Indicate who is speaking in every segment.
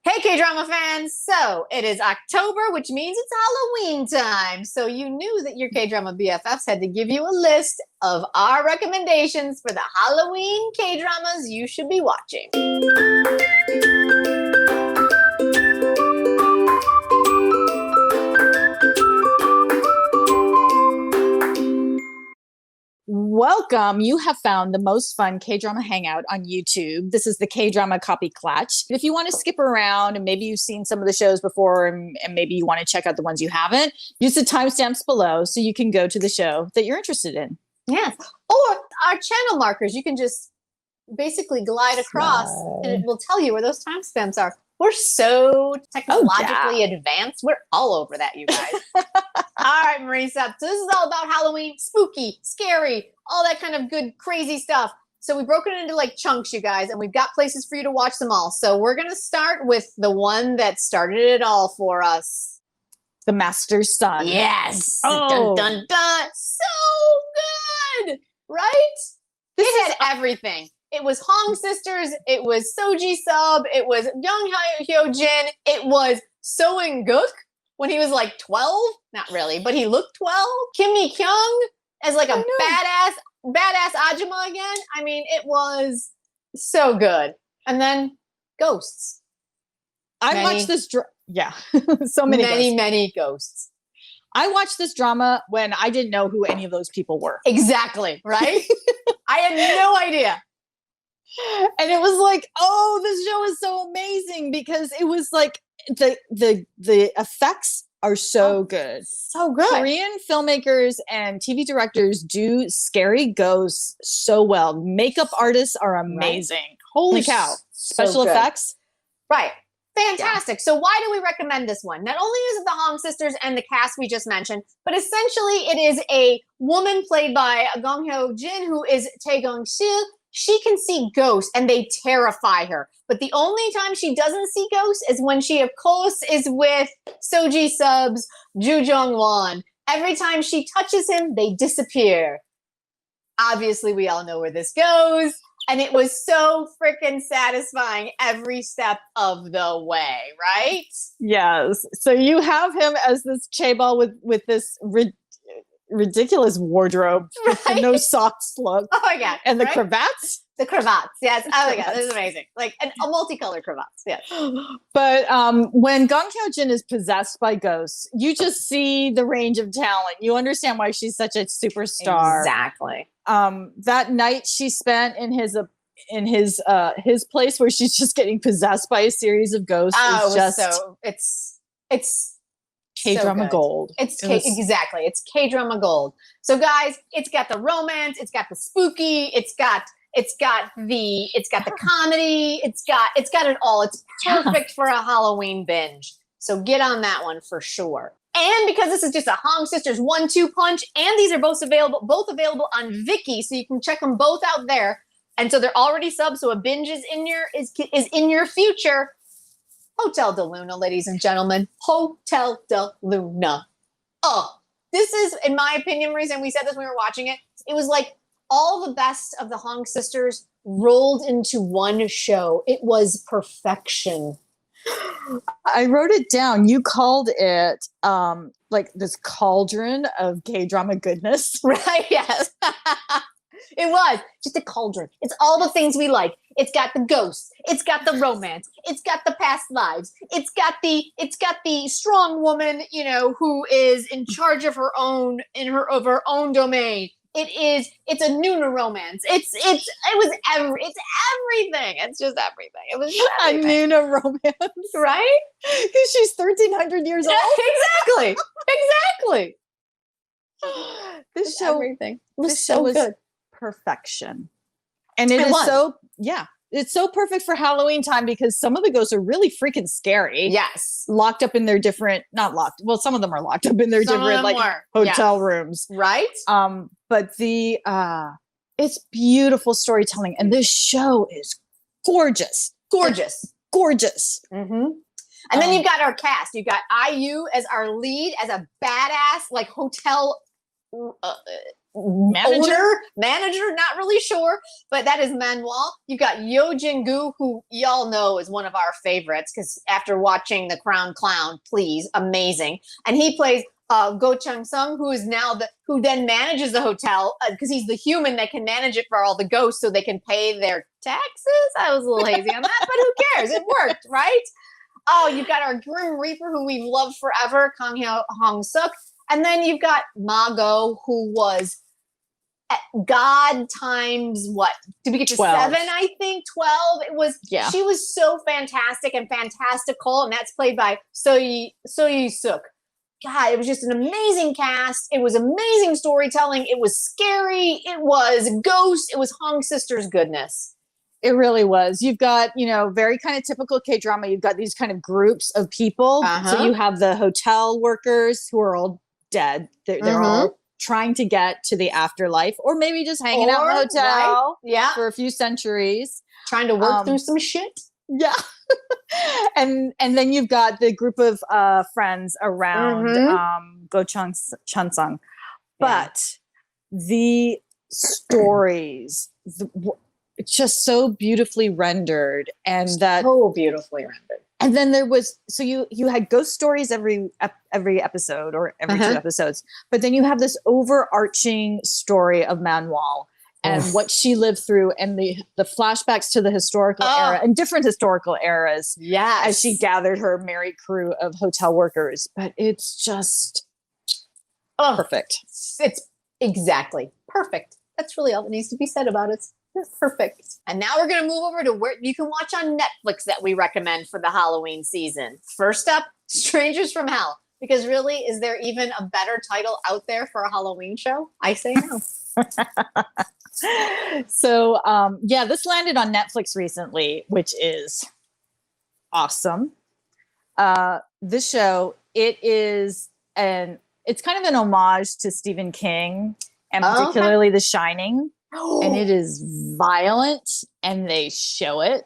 Speaker 1: Hey, K-drama fans! So, it is October, which means it's Halloween time. So, you knew that your K-drama BFFs had to give you a list of our recommendations for the Halloween K-dramas you should be watching.
Speaker 2: Welcome. You have found the most fun K-drama hangout on YouTube. This is the K-drama copy klatch. If you want to skip around and maybe you've seen some of the shows before and maybe you want to check out the ones you haven't, use the timestamps below so you can go to the show that you're interested in.
Speaker 1: Yes. Or our channel markers. You can just basically glide across and it will tell you where those timestamps are. We're so technologically advanced. We're all over that, you guys. All right, Marisa. So this is all about Halloween, spooky, scary, all that kind of good, crazy stuff. So we've broken it into like chunks, you guys, and we've got places for you to watch them all. So we're going to start with the one that started it all for us.
Speaker 2: The Master's Son.
Speaker 1: Yes.
Speaker 2: Oh.
Speaker 1: Dun, dun, dun. So good. Right? It had everything. It was Hong Sisters. It was Soji Sub. It was Young Hyo Jin. It was So In-guk when he was like 12. Not really, but he looked 12. Kim Mi-kyung as like a badass Ajima again. I mean, it was so good. And then Ghosts.
Speaker 2: I watched this. So many
Speaker 1: ghosts.
Speaker 2: I watched this drama when I didn't know who any of those people were.
Speaker 1: Exactly, right? I had no idea.
Speaker 2: And it was like, oh, this show is so amazing because it was like the effects are so good.
Speaker 1: So good.
Speaker 2: Korean filmmakers and TV directors do scary ghosts so well. Makeup artists are amazing. Right. Holy cow. Special effects.
Speaker 1: Right. Fantastic. So why do we recommend this one? Not only is it the Hong Sisters and the cast we just mentioned, but essentially it is a woman played by Gong Hyo Jin who is Tae Gong Sil. She can see ghosts and they terrify her. But the only time she doesn't see ghosts is when she, of course, is with Soji Sub's Ju Jong-won. Every time she touches him, they disappear. Obviously, we all know where this goes. And it was so freaking satisfying every step of the way, right?
Speaker 2: Yes. So you have him as this chaebol with this ridiculous wardrobe, right? No socks look.
Speaker 1: Oh my god!
Speaker 2: And the cravats.
Speaker 1: The cravats, yes. Oh my god, this is amazing. Like a multicolored cravats, yes.
Speaker 2: But when Gong Hyo Jin is possessed by ghosts, you just see the range of talent. You understand why she's such a superstar.
Speaker 1: Exactly.
Speaker 2: That night she spent in his place where she's just getting possessed by a series of ghosts.
Speaker 1: It's
Speaker 2: K-drama gold.
Speaker 1: Exactly. It's K-drama gold. So guys, it's got the romance, it's got the spooky, it's got the comedy, it's got it all. It's perfect for a Halloween binge. So get on that one for sure. And because this is just a Hong Sisters 1-2 punch, and these are both available on VIKI, so you can check them both out there. And so they're already subbed, so a binge is in your future. Hotel de Luna, ladies and gentlemen. Hotel de Luna. Oh, this is, in my opinion, reason we said this when we were watching it. It was like all the best of the Hong Sisters rolled into one show. It was perfection.
Speaker 2: I wrote it down. You called it like this cauldron of K-drama goodness.
Speaker 1: Right, yes. It was just a cauldron. It's all the things we like. It's got the ghosts. It's got the romance. It's got the past lives. It's got the strong woman, who is in charge of her own domain. It's a Nuna romance. It's everything. It's just everything. It was just everything.
Speaker 2: A Nuna romance,
Speaker 1: right?
Speaker 2: Because she's 1,300 years old.
Speaker 1: Exactly.
Speaker 2: This show,
Speaker 1: everything.
Speaker 2: This show was good. Perfection, and it's so perfect for Halloween time because some of the ghosts are really freaking scary.
Speaker 1: Yes,
Speaker 2: locked up in their not locked. Well, some of them are locked up in their different hotel rooms,
Speaker 1: right?
Speaker 2: But it's beautiful storytelling, and this show is gorgeous.
Speaker 1: Mm-hmm. And then you've got our cast. You've got IU as our lead, as a badass, like hotel manager, not really sure, but that is Manuel. You got Yo Jin-gu, who y'all know is one of our favorites because after watching The Crown Clown, please, amazing. And he plays Go Chung-sung, who is now who then manages the hotel because he's the human that can manage it for all the ghosts so they can pay their taxes. I was a little hazy on that, but who cares? It worked, right? Oh, you've got our Grim Reaper, who we've loved forever, Kang Hong-suk. And then you've got Ma-go, who was God times what? Did we get to
Speaker 2: 12.
Speaker 1: 7, I think? 12? It was, yeah. She was so fantastic and fantastical, and that's played by So Yi-suk. God, it was just an amazing cast. It was amazing storytelling. It was scary. It was ghost. It was Hong Sisters goodness.
Speaker 2: It really was. You've got, very kind of typical K-drama. You've got these kind of groups of people. So you have the hotel workers who are all dead. They're all trying to get to the afterlife, or maybe just hanging out in the hotel for a few centuries.
Speaker 1: Trying to work through some shit.
Speaker 2: Yeah. and then you've got the group of friends around Go Chung-sung. But the stories, it's just so beautifully rendered, and
Speaker 1: so beautifully rendered.
Speaker 2: And then there was, so you had ghost stories every episode or every 2 episodes, but then you have this overarching story of Manuel and what she lived through, and the flashbacks to the historical era and different historical eras.
Speaker 1: Yeah,
Speaker 2: as she gathered her merry crew of hotel workers. But it's just perfect.
Speaker 1: It's exactly perfect. That's really all that needs to be said about it. It's perfect. And now we're going to move over to where you can watch on Netflix that we recommend for the Halloween season. First up, Strangers from Hell. Because really, is there even a better title out there for a Halloween show? I say no.
Speaker 2: So, this landed on Netflix recently, which is awesome. This show, it's kind of an homage to Stephen King and particularly The Shining. And it is violent, and they show it.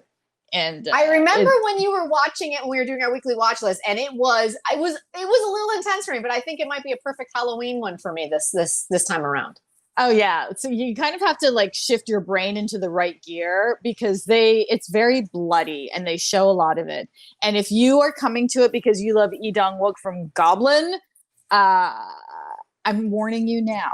Speaker 2: And
Speaker 1: I remember when you were watching it when we were doing our weekly watch list, and it was a little intense for me, but I think it might be a perfect Halloween one for me this time around.
Speaker 2: Oh yeah. So you kind of have to shift your brain into the right gear because it's very bloody and they show a lot of it. And if you are coming to it because you love Lee Dong-wook from Goblin, I'm warning you now.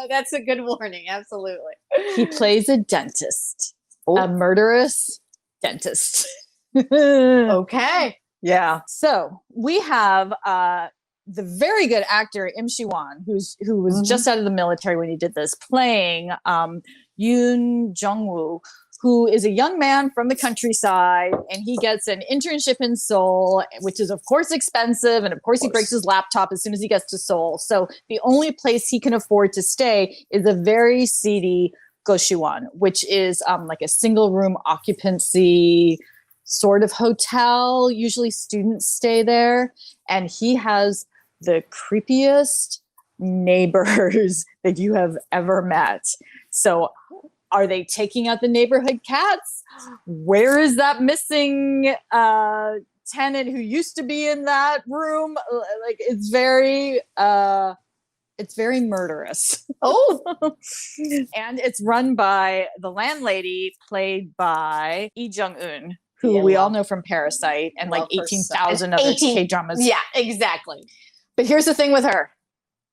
Speaker 1: That's a good warning. Absolutely.
Speaker 2: He plays a dentist, a murderous dentist.
Speaker 1: Okay.
Speaker 2: Yeah. So we have the very good actor Im Shi-won, who was just out of the military when he did this, playing Yoon Jung-woo, who is a young man from the countryside, and he gets an internship in Seoul, which is, of course, expensive. And of course, he breaks his laptop as soon as he gets to Seoul. So the only place he can afford to stay is a very seedy Goshiwon, which is like a single room occupancy sort of hotel. Usually students stay there. And he has the creepiest neighbors that you have ever met. So are they taking out the neighborhood cats? Where is that missing tenant who used to be in that room? It's very murderous. And it's run by the landlady, played by Lee Jung-eun, who we all know from Parasite and 18,000 other K-dramas.
Speaker 1: Yeah, exactly.
Speaker 2: But here's the thing with her.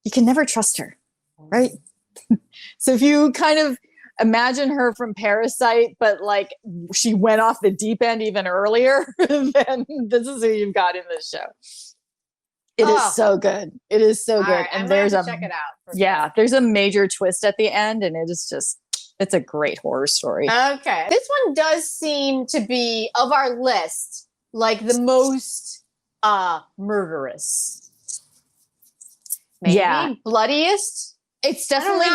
Speaker 2: You can never trust her, right? So if you kind of imagine her from Parasite, but she went off the deep end even earlier, then this is who you've got in this show. It is so good. It is so good.
Speaker 1: Right, and there's check it out.
Speaker 2: There's a major twist at the end, and it is it's a great horror story.
Speaker 1: Okay. This one does seem to be, of our list, the most murderous. Maybe bloodiest.
Speaker 2: It's definitely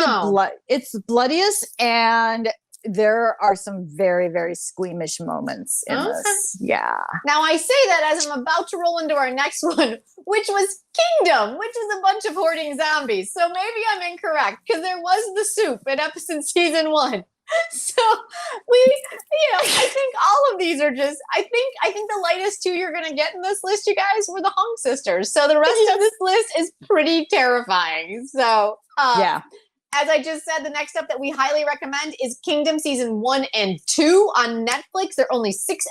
Speaker 2: it's bloodiest, and there are some very, very squeamish moments in this. Yeah.
Speaker 1: Now I say that as I'm about to roll into our next one, which was Kingdom, which is a bunch of hoarding zombies. So maybe I'm incorrect because there was the soup in episode season 1. So I think all of these are just, I think the lightest two you're going to get in this list, you guys, were the Hong sisters. So the rest of this list is pretty terrifying. So,
Speaker 2: Yeah.
Speaker 1: as I just said, the next up that we highly recommend is Kingdom season 1 and 2 on Netflix. They're only 6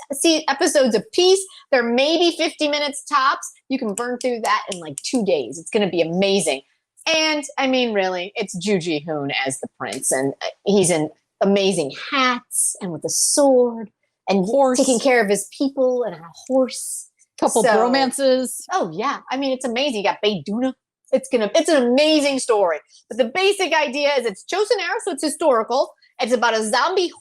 Speaker 1: episodes a piece. They're maybe 50 minutes tops. You can burn through that in like 2 days. It's going to be amazing. And I mean, really, it's Ju Ji-hoon as the prince, and he's in amazing hats and with a sword and taking care of his people and on a horse.
Speaker 2: Couple bromances.
Speaker 1: Oh yeah, I mean, it's amazing. You got Bae Doona. It's an amazing story. But the basic idea is it's Chosun era, so it's historical. It's about a zombie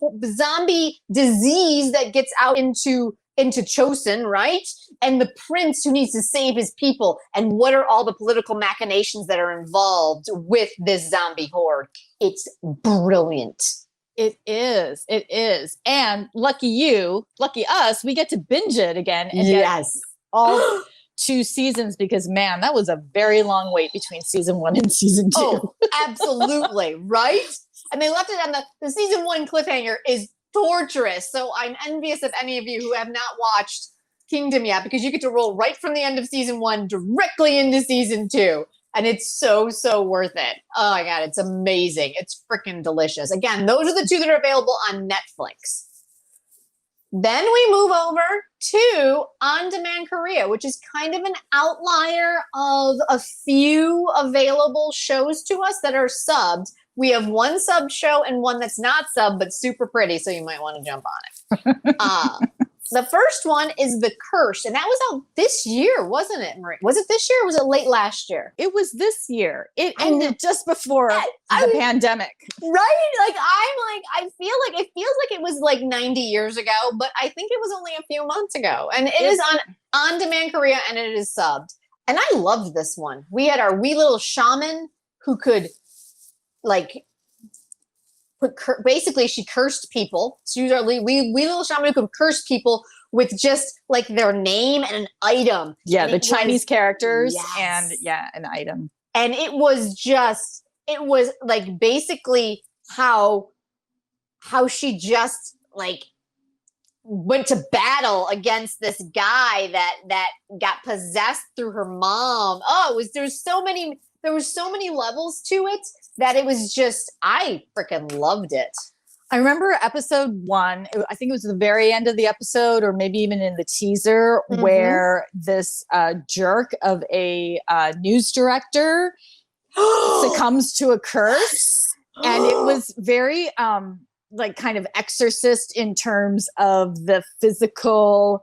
Speaker 1: disease that gets out into Chosun, right? And the prince who needs to save his people. And what are all the political machinations that are involved with this zombie horde? It's brilliant.
Speaker 2: It is. It is. And lucky us, we get to binge it again. And
Speaker 1: yes.
Speaker 2: Get all 2 seasons, because man, that was a very long wait between season 1 and season 2.
Speaker 1: Oh, absolutely. Right? And they left it on the season 1 cliffhanger is torturous. So I'm envious of any of you who have not watched Kingdom yet, because you get to roll right from the end of season 1 directly into season 2. And it's so, so worth it. Oh my God, it's amazing. It's freaking delicious. Again, those are the 2 that are available on Netflix. Then we move over to On-Demand Korea, which is kind of an outlier of a few available shows to us that are subbed. We have one sub show and one that's not sub, but super pretty, so you might want to jump on it. The first one is The Curse, and that was out this year, wasn't it, Marie? Was it this year or was it late last year?
Speaker 2: It was this year. It ended just before the pandemic.
Speaker 1: Right? I feel like it feels like it was like 90 years ago, but I think it was only a few months ago. And it is on Demand Korea, and it is subbed. And I loved this one. We had our wee little shaman who could basically she cursed people. She was our wee little shaman who could curse people with just like their name and an item.
Speaker 2: Yeah,
Speaker 1: and
Speaker 2: the Chinese characters
Speaker 1: and
Speaker 2: an item.
Speaker 1: And it was like basically how she just like went to battle against this guy that got possessed through her mom. There were so many levels to it that it was just, I freaking loved it.
Speaker 2: I remember episode 1, I think it was the very end of the episode, or maybe even in the teaser, where this jerk of a news director succumbs to a curse. And it was very kind of Exorcist in terms of the physical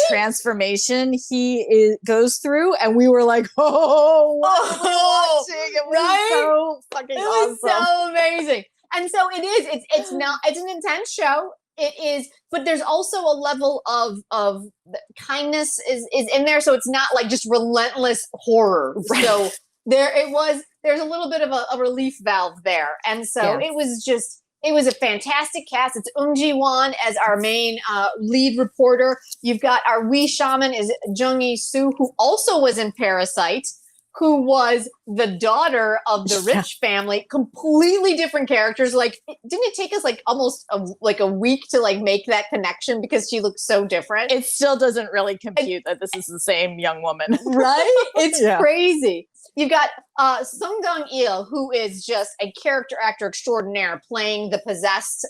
Speaker 2: transformation he goes through, and we were like, what are we watching? It was so fucking awesome.
Speaker 1: It was so amazing. And so it is. It's an intense show. It is, but there's also a level of kindness is in there, so it's not like just relentless horror. Right. So there's a little bit of a relief valve there, and so it was a fantastic cast. It's Eun Ji-won as our main lead reporter. You've got our wee shaman is Jung Yi-soo, who also was in Parasite, who was the daughter of the rich family. Completely different characters. Like, didn't it take us like almost a week to like make that connection because she looks so different?
Speaker 2: It still doesn't really compute that this is the same young woman.
Speaker 1: Right? It's crazy. You've got Sung Dong-il, who is just a character actor extraordinaire, playing the possessed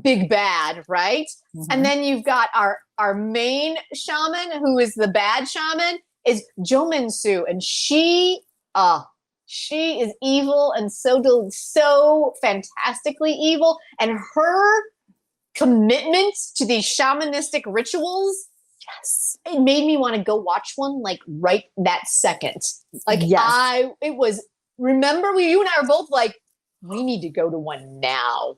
Speaker 1: big bad, right? Mm-hmm. And then you've got our main shaman, who is the bad shaman, is Jo Min-soo, and she is evil and so fantastically evil, and her commitment to these shamanistic rituals. Yes. It made me want to go watch one like right that second. Like remember you and I were both like, we need to go to one now.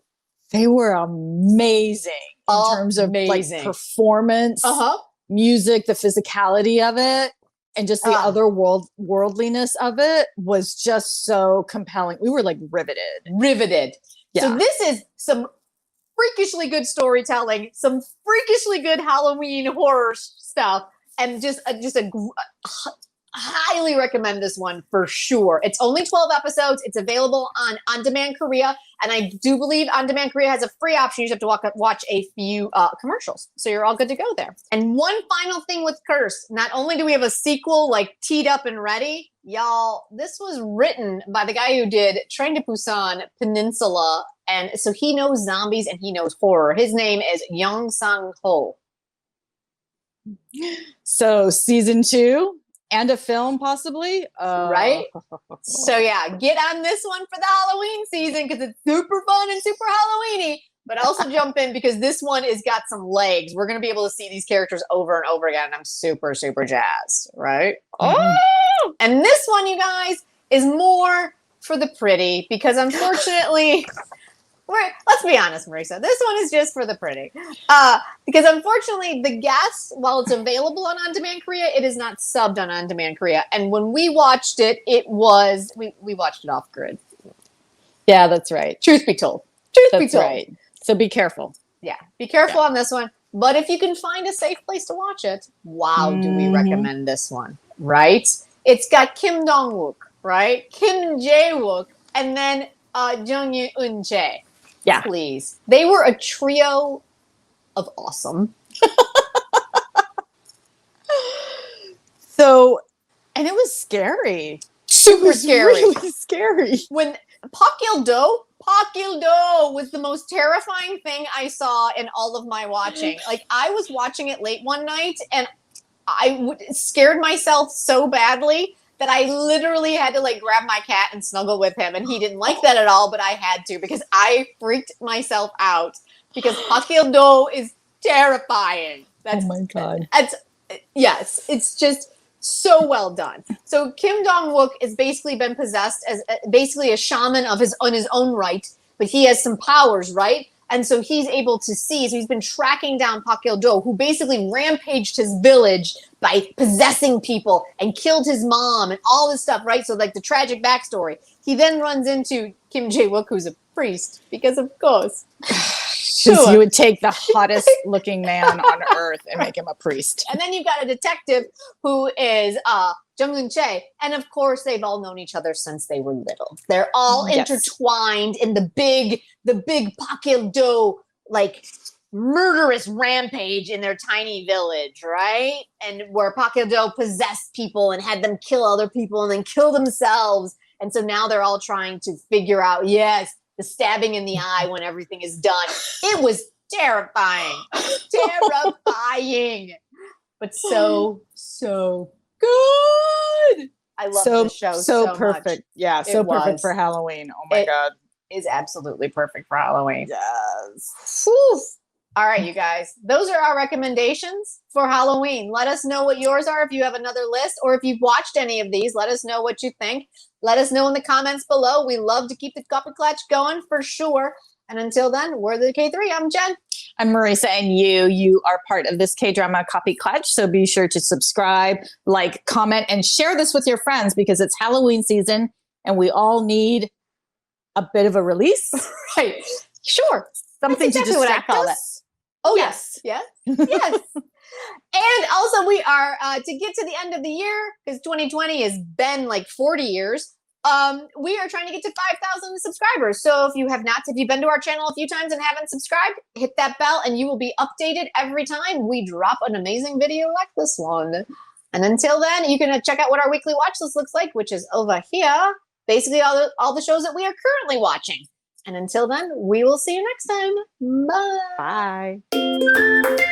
Speaker 2: They were amazing in terms of like performance, music, the physicality of it, and just the otherworldliness of it was just so compelling. We were like riveted. Yeah. So this is some freakishly good storytelling, some freakishly good Halloween horror stuff, and just a
Speaker 1: highly recommend this one for sure. It's only 12 episodes. It's available on On-Demand Korea. And I do believe On-Demand Korea has a free option. You just have to watch a few commercials. So you're all good to go there. And one final thing with Curse. Not only do we have a sequel like teed up and ready, y'all, this was written by the guy who did Train to Busan, Peninsula. And so he knows zombies and he knows horror. His name is Young Sang-ho.
Speaker 2: So season 2 and a film possibly,
Speaker 1: right? So yeah, get on this one for the Halloween season because it's super fun and super Halloweeny. But also jump in because this one has got some legs. We're going to be able to see these characters over and over again. And I'm super, super jazzed, right? Oh! And this one, you guys, is more for the pretty because unfortunately... let's be honest, Marisa. This one is just for the pretty. Because unfortunately, the guest, while it's available on On-Demand Korea, it is not subbed on On-Demand Korea. And when we watched it, we watched it off grid.
Speaker 2: Yeah, that's right.
Speaker 1: Truth be told.
Speaker 2: That's right. So be careful.
Speaker 1: Yeah, be careful on this one. But if you can find a safe place to watch it, wow, do we recommend this one, right? It's got Kim Dong-wook, right? Kim Jae-wook, and then Jung Eun-jae.
Speaker 2: Yeah.
Speaker 1: Please. They were a trio of awesome.
Speaker 2: So, and it was scary.
Speaker 1: Super scary.
Speaker 2: Really scary.
Speaker 1: When Park Il-do was the most terrifying thing I saw in all of my watching. Like, I was watching it late one night and I scared myself so badly that I literally had to like grab my cat and snuggle with him. And he didn't like that at all, but I had to because I freaked myself out because Park Il-do is terrifying.
Speaker 2: Oh my God.
Speaker 1: Yes, it's just so well done. So Kim Dong-wook has basically been possessed as basically a shaman on his own right, but he has some powers, right? And so he's able to see. So he's been tracking down Park Il-do, who basically rampaged his village by possessing people and killed his mom and all this stuff, right? So like the tragic backstory. He then runs into Kim Jae-wook, who's a priest, because of course.
Speaker 2: Because you would take the hottest looking man on earth and make him a priest.
Speaker 1: And then you've got a detective who is Jung Eun-jae. And of course, they've all known each other since they were little. They're all intertwined in the big Park Il-do, like murderous rampage in their tiny village, right? And where Park Il-do possessed people and had them kill other people and then kill themselves. And so now they're all trying to figure out, the stabbing in the eye when everything is done. It was terrifying. Terrifying. But so good. I love this show so
Speaker 2: perfect.
Speaker 1: Much.
Speaker 2: Yeah, so perfect for Halloween. Oh my God.
Speaker 1: Is absolutely perfect for Halloween.
Speaker 2: Yes.
Speaker 1: Whew. All right, you guys. Those are our recommendations for Halloween. Let us know what yours are if you have another list, or if you've watched any of these, let us know what you think. Let us know in the comments below. We love to keep the Copy Klatch going for sure. And until then, we're the KThree. I'm Jen.
Speaker 2: I'm Marisa, and you are part of this K-drama Copy Klatch. So be sure to subscribe, like, comment, and share this with your friends because it's Halloween season and we all need a bit of a release.
Speaker 1: Right. Sure.
Speaker 2: Something
Speaker 1: That's exactly
Speaker 2: to distract
Speaker 1: what I call
Speaker 2: us.
Speaker 1: Oh, yes. Yes. Yes. And also we are, to get to the end of the year, because 2020 has been like 40 years, we are trying to get to 5,000 subscribers. So if you've been to our channel a few times and haven't subscribed, hit that bell and you will be updated every time we drop an amazing video like this one. And until then, you can check out what our weekly watch list looks like, which is over here. Basically all the shows that we are currently watching. And until then, we will see you next time. Bye.
Speaker 2: Bye.